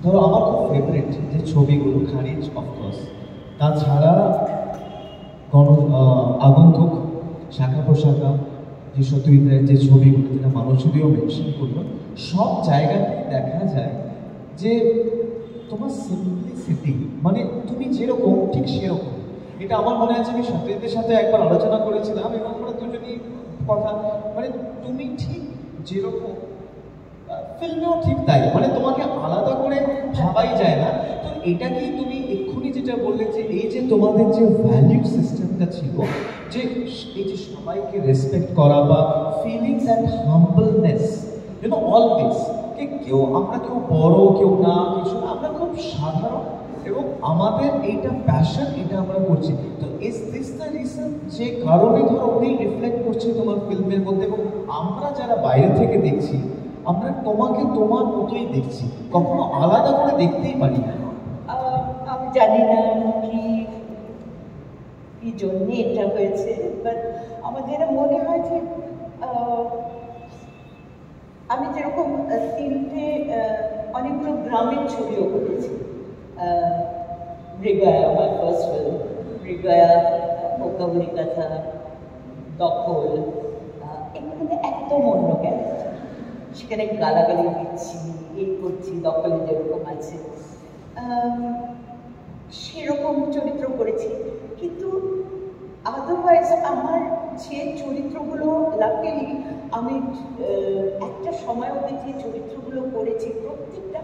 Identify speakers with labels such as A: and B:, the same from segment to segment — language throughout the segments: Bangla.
A: ধরো আমার খুব ফেভারিট যে ছবিগুলো খারিজ অফকোর্স, তাছাড়া আগন্তুক, শাখা প্রশাখা, যে সত্যজিতের যে ছবিগুলো যেটা মানুষজীও মেনশন করলো, সব জায়গাতে দেখা যায় যে তোমার সিম্পলিসিটি, মানে তুমি যেরকম ঠিক সেরকম। এটা আমার মনে আছে আমি সত্যজিতের সাথে একবার আলোচনা করেছিলাম এবং আমরা দুজনই কথা, মানে তুমি ঠিক যেরকম ফিল্মেও ঠিক তাই, মানে তোমাকে আলাদা করে ভাবাই যায় না। তো এটা কি তুমি এক্ষুনি যেটা বললে যে এই যে তোমাদের যে ভ্যালিউ সিস্টেমটা ছিল, যে এই যে সবাইকে রেসপেক্ট করা বা ফিলিংস অ্যান্ড হাম্বলনেস, অলওয়েজ কেউ আমরা কেউ বড় কেউ না কিছু, আমরা খুব সাধারণ এবং আমাদের এইটা প্যাশন, এটা আমরা করছি। তো ইজ দিস দ্য রিজন যে কারণে ধরো উনি রিফ্লেক্ট করছে তোমার ফিল্মের মধ্যে, এবং আমরা যারা বাইরে থেকে দেখছি আমরা তোমাকে তোমার মতোই দেখছি, কখনো আলাদা করে দেখতেই পারি না।
B: আমি জানি না কি জন্যে এটা হয়েছে, বাট আমার যেটা মনে হয় যে আমি যেরকম তিনটে অনেকগুলো গ্রামের ছবিও করেছি। মৃগয়া আমার ফার্স্ট ফিল্ম, মৃগয়া, মোকাবলি কথা, দখল, এগুলো একদম অন্য ক্যারেক্টার। সেখানে গালাগালি দিচ্ছি, এই করছি, দখলে যেরকম আছে সেরকম চরিত্র করেছি। কিন্তু আদারওয়াইজ আমার যে চরিত্রগুলো লাকিলি আমি একটা সময় অবধি যে চরিত্রগুলো করেছি প্রত্যেকটা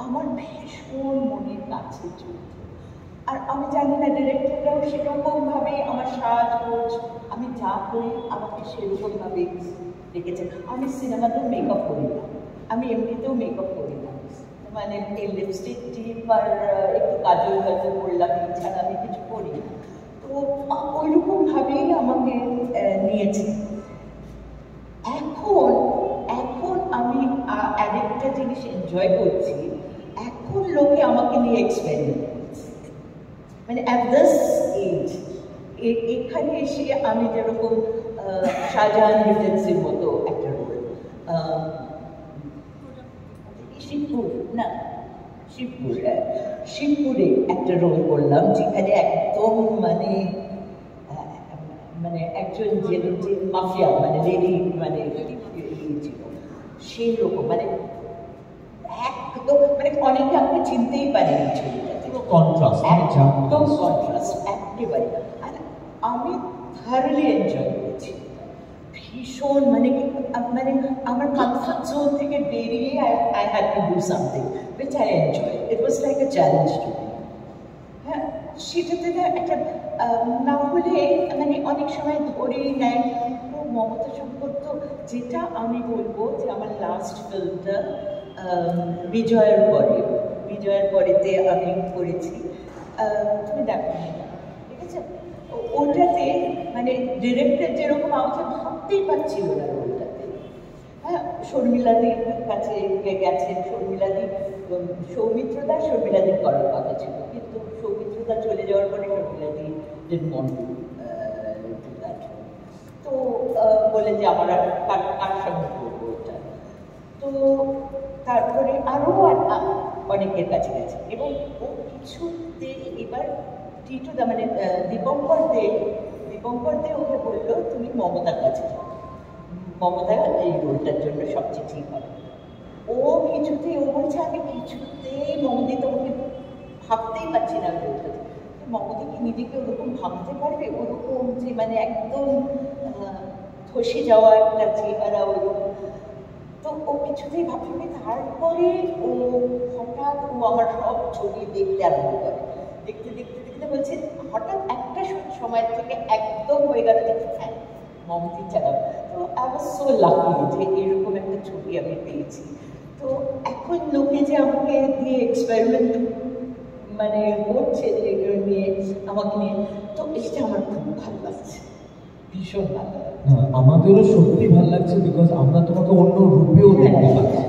B: আমার ভীষণ মনের কাছের চরিত্র। আর আমি জানি না ডিরেক্টররাও সেরকমভাবেই আমার সাজগোজ আমি যা করি আমাকে সেরকমভাবে দেখেছেন। আমি সিনেমাতেও মেকআপ করি না, আমি এমনিতেও মেকআপ করি না, মানে এই লিপস্টিক টিপ আর একটু কাজল কাজল করলাম, এছাড়া আমি কিছু করি না। তো ওইরকমভাবেই আমাকে নিয়েছে। এখন আমি আরেকটা জিনিস এনজয় করছি, এখন লোকে আমাকে নিয়ে এক্সপেরিমেন্ট করছে, মানে অ্যাট দিস এজ এখানে এসে আমি যেরকম শাহজাহান রিজেন্সির মতো একটা রোল, শিবপুরে একটা রোল করলাম, যেখানে একদম মানে একজন যে মাফিয়া মানে লেডি মানে ছিল সেই রকম, মানে একদম মানে অনেকে আমাকে চিনতেই পারেনি ছবিটাতে, একদম কন্ট্রাস্ট একেবারে। আর আমি থারলি এনজয় করেছি ভীষণ, মানে আমার কমফর্ট জোন থেকে বেরিয়ে I had to do something which I enjoy. It was like a challenge to me. হ্যাঁ, সেটাতে না একটা না হলে মানে অনেক সময় ধরেই নেয়। তো মমতা সম্পর্ক যেটা আমি বলবো যে আমার লাস্ট ফিল্মটা বিজয়ের পরেতে আমি করেছি, তুমি দেখো ঠিক আছে, ওটাতে মানে ডিরেক্টর যেরকম আমাকে ভাবতেই পারছিল না ওটাতে। হ্যাঁ, শর্মিলাদির কাছে গেছেন, সৌমিত্রদা শর্মিলাদির করার কথা ছিল, কিন্তু সৌমিত্রদা চলে যাওয়ার পরে শর্মিলাদি didn't want to do that. তো বলে যে আমার কার সঙ্গে করবো ওটা। তো তারপরে আরও অনেকের কাছে গেছে এবং ও কিছুতে এবার টিটুদা মানে দীপঙ্কর দে ওকে বললো তুমি মমতার কাছে যাও, মমতা এই রোলটার জন্য সবচেয়ে ঠিক হবে। ও বলছে আমি কিছুতেই মমতা তোমাকে ভাবতেই পারছি না রোলটা, মমতা কি নিজেকে ওরকম ভাবতে পারবে, ওরকম যে মানে একদম ধসে যাওয়া একটা চেহারা ওরকম। তো ও কিছুতেই ভাববে। তারপরে ও হঠাৎ আমার সব ছবি দেখতে আরম্ভ করে, দেখতে বলছে হঠাৎ একটা সময়ের থেকে একদম হয়ে গেল হ্যাঁ মমতি চালাম। তো আই ওয়াজ সো লাকি যে এরকম একটা ছবি আমি পেয়েছি। তো এখন লোকে যে আমাকে দিয়ে এক্সপেরিমেন্ট মানে করছে যে এগুলো নিয়ে আমাকে নিয়ে, তো এটা আমার খুব ভালো লাগছে, ভীষণ ভালো লাগছে।
A: আমাদেরও সত্যি ভালো লাগছে বিকজ আমরা তোমাকে অন্য রূপেও দেখতে পাচ্ছি,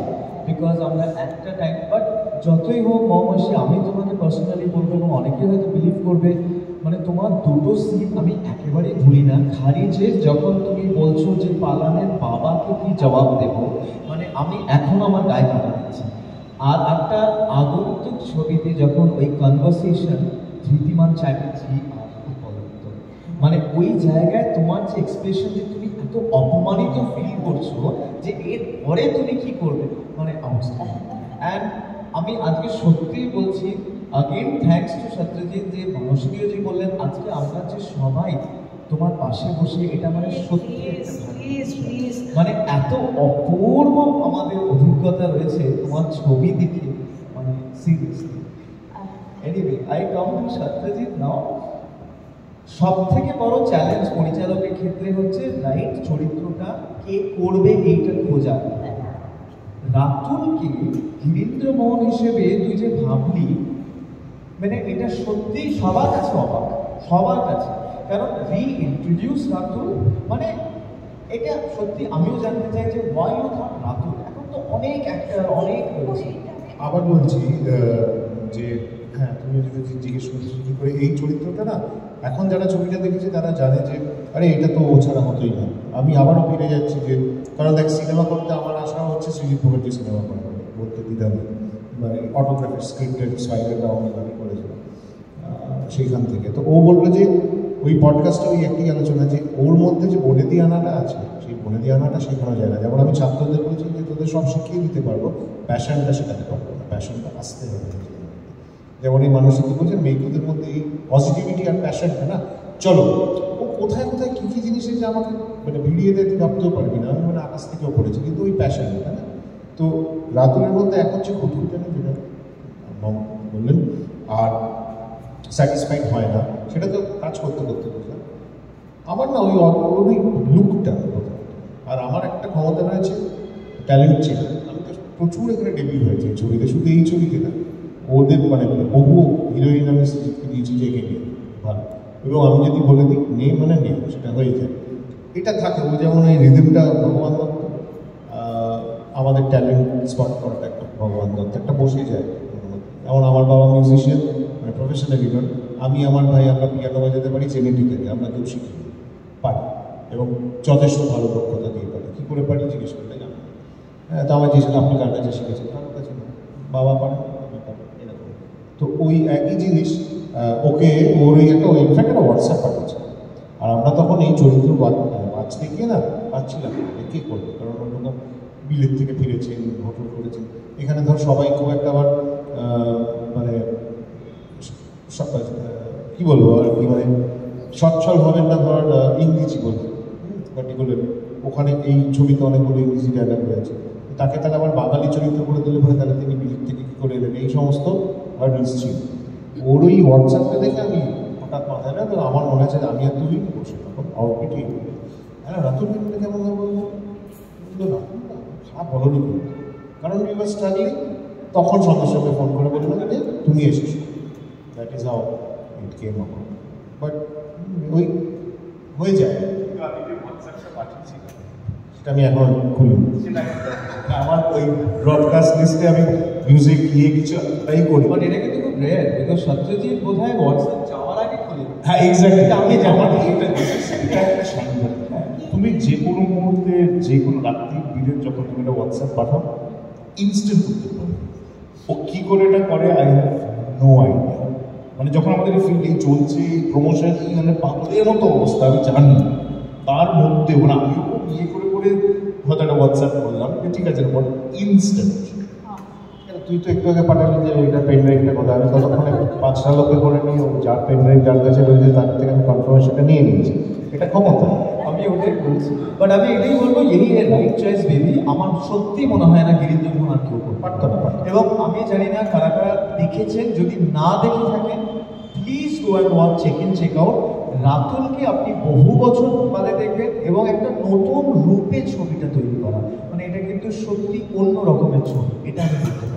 A: বিকজ আমরা একটা টাইম, বাট যতই হোক মহামাসী আমি তোমাকে পার্সোনালি বলবো এবং অনেকেই হয়তো বিলিভ করবে, মানে তোমার দুটো সিন আমি একেবারেই ভুলি না। খারিজের যখন তুমি বলছো যে পালানের বাবাকে কি জবাব দেবো, মানে আমি এখন আমার গায়ে কাটা দিচ্ছি। আর একটা আগুন আগন্তুক ছবিতে যখন ওই কনভারসেশন ধৃতিমান চ্যাটার্জি আর উপলব্ধ, মানে ওই জায়গায় তোমার যে এক্সপ্রেশন, যে তুমি এত অপমানিত ফিল করছো যে এর পরে তুমি কি করবে, মানে অ্যান্ড আমি আজকে সত্যিই বলছি, আগেন থ্যাঙ্কস টু সত্যজিৎ, যে মানসীয়জি বললেন আজকে আমরা যে সবাই তোমার পাশে বসে, এটা মানে সত্যি মানে এত অপূর্ব আমাদের অভিজ্ঞতা রয়েছে তোমার ছবি দেখে, মানে seriously. Anyway I come to Satyajit now. সব থেকে বড় চ্যালেঞ্জ পরিচালকের ক্ষেত্রে হচ্ছে রাইট চরিত্রটা কে করবে এইটা খোঁজা। রাতুলকে গিরীন্দ্র মোহন হিসেবে তুই যে ভাবলি, মানে এটা সত্যি সবার কাছে অবাক, সবার কাছে। কারণ রিইন্ট্রোডিউস রাতুল, মানে এটা সত্যি আমিও জানতে চাই যে ওয়াই ইউ থট রাতুল। এখন তো অনেক অ্যাক্টর অনেক রয়েছে।
C: আবার বলছি যে হ্যাঁ, তুমি যদি জিজ্ঞেস করছো কি করে এই চরিত্রটা, না এখন যারা ছবিটা দেখেছে তারা জানে যে আরে এটা তো ও ছাড়া হতোই না। আমি আবারও ফিরে যাচ্ছি যে, কারণ দেখ সিনেমা করতে আমার আশা হচ্ছে সৃজিত মুখার্জি সিনেমা করে বলতে দ্বিধা নেই, মানে অটোগ্রাফি স্ক্রিপ্টেড সাইডের আমি করেছিলাম সেইখান থেকে। তো ও বললো যে ওই পডকাস্টে ওই একটি আলোচনা যে ওর মধ্যে যে বনেদি আনাটা আছে, সেই বনেদি আনাটা শেখানো যায় না। যেমন আমি ছাত্রদের বলছি যে তোদের সব শিখিয়ে দিতে পারবো, প্যাশনটা শেখাতে পারবো না, প্যাশনটা আসতে হবে। যেমন এই মানুষ কি বলছেন মেয়েদের মধ্যে এই পজিটিভিটি আর প্যাশনটা, না চলো ও কোথায় কোথায় কী কী জিনিসের যে আমাকে মানে ভিড়িয়ে দিতে ভাবতেও পারবি না, আমি মানে আকাশ থেকেও পড়েছি, কিন্তু ওই প্যাশনটা না। তো রাতুলের মধ্যে এক হচ্ছে খুঁতখুঁতানি, যেটা বললেন, আর স্যাটিসফাইড হয় না, সেটা তো কাজ করতে করতে বুঝলাম। আমার না ওই লুকটা, আর আমার একটা ক্ষমতা রয়েছে, ট্যালেন্ট ছিল। আমি তো প্রচুর এখানে ডেবিউ হয়েছে এই ছবিতে, শুধু এই ছবিতে না, ওদের মানে বহু হিরোইন আমি সৃজিতকে দিয়েছি যে একে নিয়ে ভালো, এবং আমি যদি বলে দিই নেই মানে নেই, সেটা হয়ে যায়। এটা থাকে, ও যেমন এই রিদমটা ভগবান দত্ত, আমাদের ট্যালেন্ট স্পট করাটা একটা ভগবান দত্ত, একটা বসে যায়। যেমন আমার বাবা মিউজিশিয়ান, মানে প্রফেশনালি নন, আমি আমার ভাই আমরা পিয়ানো বাজাতে পারি জেনেটিক্যালি, আমরা কেউ শিখি পারি এবং যথেষ্ট ভালো দক্ষতা দিয়ে পারি। কী করে পারি জিজ্ঞেস করলে জানো? হ্যাঁ, তো আমার জিজ্ঞেস আপনি কার কাছে শিখেছেন? কারোর কাছে না, বাবা পারেন আমি পারি, এরকম। তো ওই একই জিনিস ওকে ওর ওই একটা ইনফ্যাক্ট একটা হোয়াটসঅ্যাপ পাঠিয়েছে, আর আমরা তখন এই চরিত্র বাঁচতে গিয়ে না পাচ্ছিলাম কে করবে, কারণ অন্য বিলেত থেকে ফিরেছেন, হোটেল করেছেন। এখানে ধর সবাই খুব একটা আবার মানে কী বলবো আর কি, মানে সচ্ছল হবেন না, ধর ইংরেজি বলতে পার্টিকুলার। ওখানে এই ছবিতে অনেকগুলো ইংরেজি ডায়লগ রয়েছে, তাকে তাহলে আবার বাঙালি চরিত্র করে দিলে পরে তাহলে তিনি বিলেত থেকে কী করে এলেন, এই সমস্ত হার্ডলস ছিল। ওর ওই হোয়াটসঅ্যাপটা দেখে আমি হঠাৎ মাথায় না, তো আমার মনে আছে আমি আর তুই বসে তখন অর্পিটেই বলি, হ্যাঁ রাতুল কিন্তু কেমন হবে বলবো, কিন্তু রাতুল না খারাপ হলো নি, কারণ উই ওয়াজ স্ট্রাগলিং। তখন সঙ্গে সঙ্গে ফোন করে বললাম যে তুমি এসেছো, that is how it came up. But ওই হয়ে যায়।
D: আমি যে হোয়াটসঅ্যাপটা পাঠিয়েছিলাম
C: সেটা আমি এখন খুলি, আমার ওই ব্রডকাস্ট লিস্টে আমি মিউজিক গিয়ে কিছু তাই করি।
A: বাট এটা কিন্তু খুব রেয়ার, বিকজ সত্যজিৎ বোধ হয় হোয়াটসঅ্যাপ যাওয়ার আগে খুলি।
C: হ্যাঁ এক্স্যাক্টলি,
A: আমি
C: আমার এটা একটা সাংঘাতিক। তুমি যে কোনো মুহূর্তে যে কোনো রাত্রি বিলের যখন তুমি একটা হোয়াটসঅ্যাপ পাঠাও, ইনস্ট্যান্ট করতে পারো। ও কী করে এটা করে আই হ্যাভ নো আইডিয়া। মানে যখন আমাদের এই ফিল্ডিং চলছে, প্রমোশন, মানে পাগলের মতো অবস্থা, আমি জানি তার মধ্যে মানে আমিও ইয়ে করে করে হয়তো একটা হোয়াটসঅ্যাপ করলাম, ঠিক আছে, ইনস্ট্যান্ট। তুই তো একটু আগে পাঠালি যে এটা পেন ড্রাইভটা কথা, আমি ততক্ষণে 5টা লোকে করে নিয়ে যার পেন ড্রাইভ যার কাছে রয়েছে তার থেকে আমি কনফার্মেশনটা নিয়ে নিয়েছি। এটা ক্ষমতা,
A: আমি ওটাই বলছি। বাট আমি এটাই বলবো, এই রাইট চয়েস বেবি। আমার সত্যি মনে হয় না গিরীন্দ্র মোহন আর কেউ করতে
C: পারতো না।
A: এবং আমি জানি না কারা কারা দেখেছেন, যদি না দেখে থাকেন please go and watch, check in check out. রাতুলকে আপনি বহু বছর বাদে দেখবেন এবং একটা নতুন রূপে ছবিটা তৈরি করা, মানে এটা কিন্তু সত্যি অন্য রকমের ছবি, এটা আমি বলতে পারি।